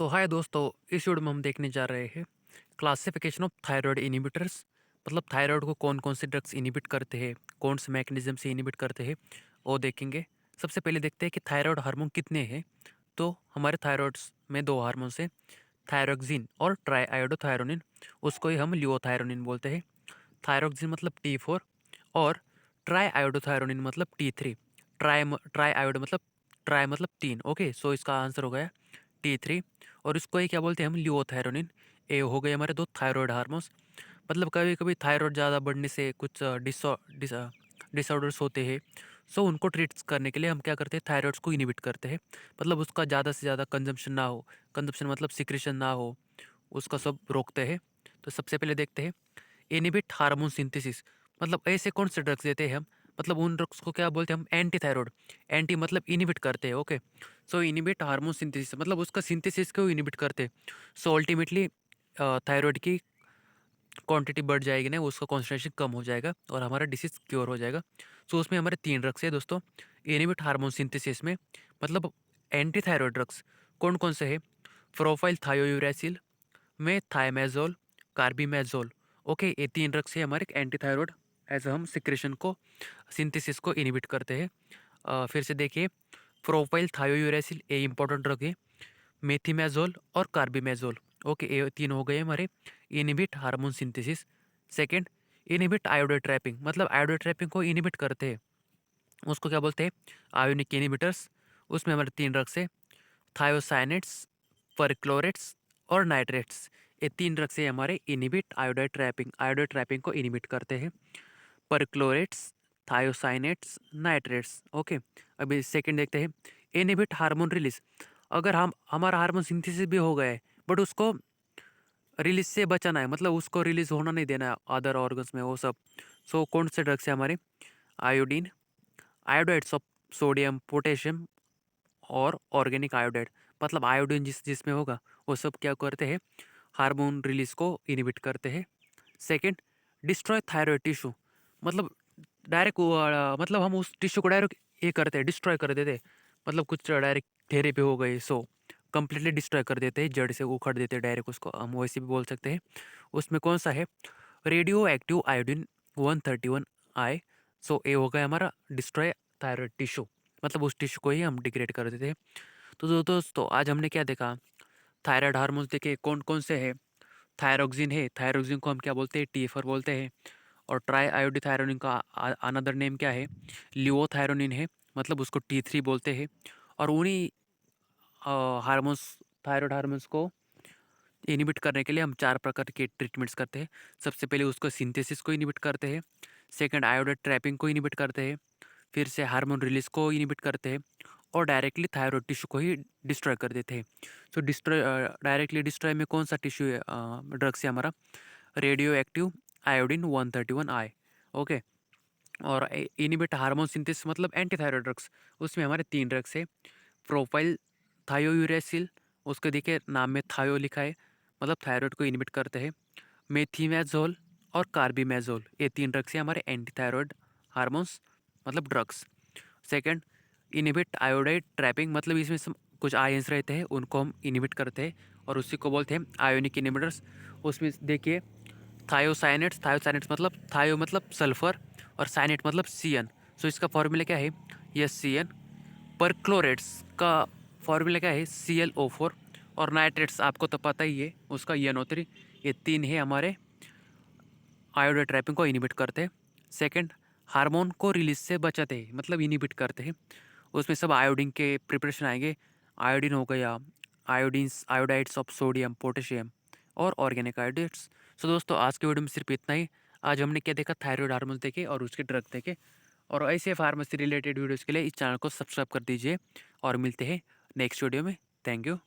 तो हाय दोस्तों, इस वीडियो में हम देखने जा रहे हैं क्लासिफिकेशन ऑफ थायराइड इनहिबिटर्स। मतलब थायराइड को कौन कौन से ड्रग्स इनहिबिट करते हैं, कौन से मैकेनिज्म से इनहिबिट करते हैं, वो देखेंगे। सबसे पहले देखते हैं कि थायराइड हार्मोन कितने हैं। तो हमारे थायराइड्स में दो हार्मोन्स हैं, थायरोक्सिन और ट्राई आयोडोथायरोनिन। उसको ही हम लियोथायरोनिन बोलते हैं। थायरोक्सिन मतलब T4 और ट्राई आयोडोथायरोनिन मतलब T3। ट्राई आयोडो मतलब ट्राई मतलब 3। ओके, सो इसका आंसर हो गया T3। और इसको ही क्या बोलते हैं हम, लियोथायरोनिन। ए हो गए हमारे दो थायराइड हार्मोन्स। मतलब कभी कभी थायराइड ज़्यादा बढ़ने से कुछ डिसऑर्डर्स होते हैं। सो उनको ट्रीट करने के लिए हम क्या करते हैं, थायराइड्स को इनहिबिट करते हैं। मतलब उसका ज़्यादा से ज़्यादा कंजम्पशन ना हो, कंजम्पशन मतलब सिक्रेशन ना हो, उसका सब रोकते हैं। तो सबसे पहले देखते हैं इनहिबिट हार्मोन सिंथेसिस। मतलब ऐसे कौन से ड्रग्स देते हैं हम, मतलब उन ड्रग्स को क्या बोलते हैं हम, एंटी थायराइड। एंटी मतलब इनहिबिट करते हैं। ओके, सो इनहिबिट हार्मोन सिंथेसिस मतलब उसका सिंथेसिस को इनहिबिट करते हैं। सो अल्टीमेटली थायराइड की क्वांटिटी बढ़ जाएगी ना, उसका कॉन्सेंट्रेशन कम हो जाएगा और हमारा डिसीज क्योर हो जाएगा। सो उसमें हमारे 3 ड्रग्स है दोस्तों इनहिबिट हार्मोन सिंथेसिस में। मतलब एंटी थायराइड ड्रग्स कौन कौन से हैं, प्रोफाइल थायोयूरेसिल में थायमेज़ोल, कार्बिमेज़ोल। ओके, ये 3 ड्रग्स है हमारे एंटी थायराइड, एज हम सिक्रेशन को, सिंथेसिस को इनहिबिट करते हैं। फिर से देखिए, प्रोफाइल थायोयूरेसिल ये इंपॉर्टेंट ड्रग है, मेथिमेज़ोल और कार्बिमेज़ोल। ओके, ये 3 हो गए हमारे inhibit hormone synthesis. Second, inhibit iodide trapping. मतलब आयोडाइड ट्रैपिंग को इनहिबिट करते हैं, उसको क्या बोलते हैं, आयोनिक इनहिबिटर्स। उसमें हमारे 3 ड्रग्स है, थायोसाइनेट्स, परक्लोरेट्स और नाइट्रेट्स। ये 3 ड्रग्स है हमारे inhibit iodide trapping, iodide trapping को इनहिबिट करते हैं। परक्लोरेट्स, थायोसाइनेट्स, नाइट्रेट्स। ओके, अभी सेकंड देखते हैं इनहिबिट हार्मोन रिलीज। अगर हम हमारा हार्मोन सिंथेसिस भी हो गया है बट उसको रिलीज से बचाना है, मतलब उसको रिलीज होना नहीं देना है अदर ऑर्गन्स में वो सब। सो कौन से ड्रग्स है हमारे, iodine, iodides of sodium potassium और ऑर्गेनिक आयोडाइड। मतलब आयोडीन जिसमें होगा वो सब क्या करते हैं, हार्मोन रिलीज को इनहिबिट करते हैं। Second, destroy thyroid tissue. मतलब डायरेक्ट मतलब हम उस टिश्यू को डायरेक्ट ये करते हैं, डिस्ट्रॉय कर देते हैं। मतलब कुछ डायरेक्ट थेरेपी हो गई, सो कंप्लीटली डिस्ट्रॉय कर देते हैं, जड़ से उखड़ देते हैं डायरेक्ट, उसको हम वैसे भी बोल सकते हैं। उसमें कौन सा है, रेडियो एक्टिव आयोडीन 131I। सो ये हो गया हमारा डिस्ट्रॉय थायराइड टिश्यू, मतलब उस टिश्यू को ही हम डिग्रेड कर देते हैं। तो दोस्तों आज हमने क्या देखा, थायराइड हार्मोन्स देखे कौन कौन से हैं। थायरोक्सिन है, थायरोक्सिन को हम क्या बोलते हैं, T4 बोलते हैं। और ट्राई आयोडीथायरोनिन का अनदर नेम क्या है, लियोथायरोनिन है, मतलब उसको T3 बोलते हैं। और उन्हीं हार्मोन्स, थायराइड हार्मोन्स को इनहिबिट करने के लिए हम 4 प्रकार के ट्रीटमेंट्स करते हैं। सबसे पहले उसको सिंथेसिस को इनहिबिट करते हैं। सेकंड, आयोडाइड ट्रैपिंग को इनहिबिट करते हैं। फिर से हार्मोन रिलीज को इनहिबिट करते हैं और डायरेक्टली थायराइड टिश्यू को ही डिस्ट्रॉय कर देते हैं। सो डिस्ट्रॉय, डायरेक्टली डिस्ट्रॉय में कौन सा टिश्यू है, ड्रग्स है हमारा, radio active iodine 131I। Okay, और इनहिबिट हार्मोन सिंथेसिस मतलब एंटी थायराइड ड्रग्स। उसमें हमारे 3 ड्रग्स है, प्रोफाइल थायोयूरेसिल, उसके देखिए नाम में थायो लिखा है, मतलब थायराइड को इनहिबिट करते हैं। मेथिमेज़ोल और कार्बिमेज़ोल, ये 3 ड्रग्स हैं हमारे एंटी थायराइड हार्मोन्स, मतलब drugs. Second, inhibit iodide trapping, मतलब इसमें कुछ आयंस रहते हैं, उनको हम इनहिबिट करते हैं और उसी को बोलते हैं आयोनिक इनहिबिटर्स। उसमें देखिए थायोसाइनेट्स, थायोसाइनेट्स मतलब थायो मतलब सल्फर और साइनेट मतलब Cn। सो इसका फॉर्मूला क्या है, Cn। परक्लोरेट्स का फॉर्मूला क्या है, ClO4। और नाइट्रेट्स आपको तो पता ही है, उसका NO3। ये 3 है हमारे आयोडाइड ट्रैपिंग को इनहिबिट करते हैं। सेकंड, हार्मोन को रिलीज से बचाते हैं, मतलब इनहिबिट करते हैं। उसमें सब आयोडीन के प्रिपरेशन आएंगे, आयोडीन हो गया, आयोडीन्स, आयोडाइड्स ऑफ सोडियम पोटेशियम और ऑर्गेनिक आयोडाइड्स। सो दोस्तों आज के वीडियो में सिर्फ इतना ही। आज हमने क्या देखा, थायराइड हार्मोन देखे और उसके ड्रग देखे। और ऐसे फार्मेसी रिलेटेड वीडियोज़ के लिए इस चैनल को सब्सक्राइब कर दीजिए और मिलते हैं नेक्स्ट वीडियो में। Thank you.